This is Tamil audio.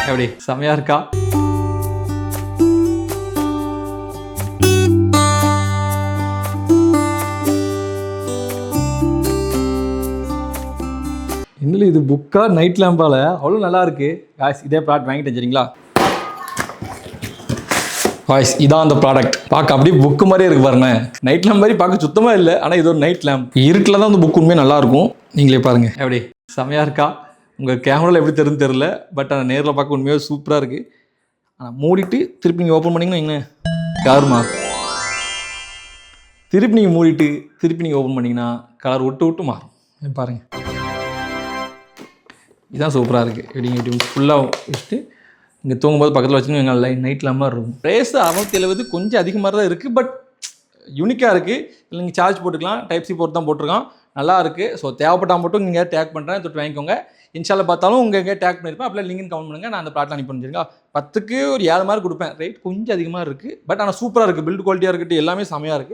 எப்படி செமையா இருக்கா? இன்னும் இது புக்கா நைட் லேம்பால அவ்வளோ நல்லா இருக்கு காய்ஸ். இதே ப்ராடக்ட் வாங்கிட்டு சரிங்களா காய்ஸ்? இதான் அந்த ப்ராடக்ட். பார்க்க அப்படியே புக்கு மாதிரியே இருக்கு பாருங்க. நைட் லேம்ப் மாதிரி பார்க்க சுத்தமாக இல்லை, ஆனால் இது ஒரு நைட் லேம்ப். இருட்டில் தான் அந்த புக் உண்மையாக நல்லா இருக்கும். நீங்களே பாருங்க எப்படி செமையா இருக்கா? உங்கள் கேமராவில் எப்படி தெரியுன்னு தெரில, பட் ஆனால் நேரில் பார்க்க உண்மையாக சூப்பராக இருக்குது. ஆனால் மூடிட்டு திருப்பி நீங்கள் ஓப்பன் பண்ணிங்கன்னா எங்க கலர் மாறும். திருப்பி நீங்கள் மூடிட்டு திருப்பி நீங்கள் ஓப்பன் பண்ணிங்கன்னா கலர் விட்டு மாறும். பாருங்கள், இதுதான் சூப்பராக இருக்குது. இப்படி ஃபுல்லாக வச்சுட்டு இங்கே தூங்கும்போது பக்கத்தில் வச்சுன்னு எங்கள் நைட் லேம்பாக இருக்கும். ப்ரைஸ் 670 கொஞ்சம் அதிகமாக தான் இருக்குது, பட் யூனிக்காக இருக்குது. இல்லை நீங்கள் சார்ஜ் போட்டுக்கலாம், டைப் சி போட்டு தான் போட்டிருக்கான். நல்லா இருக்குது. ஸோ தேவைப்பட்டால் மட்டும் நீங்கள் டேக் பண்ணுறேன், தொட்டு வாங்கிக்கோங்க. இன்ஷால்ல பார்த்தாலும் உங்கள் எங்கே டேக் பண்ணியிருப்பேன். அப்படியே லிங்க் கமெண்ட் பண்ணுங்கள், நான் அந்த ப்ராடக்ட் அனுப்பி பண்ணிருக்கேன். 10க்கு ஒரு 7 மார்க் கொடுப்பேன். ரேட் கொஞ்சம் அதிகமாக இருக்குது, பட் ஆனால் சூப்பராக இருக்குது. பில்ட் குவாலிட்டியாக இருக்கட்டும், எல்லாமே செமையாக இருக்குது.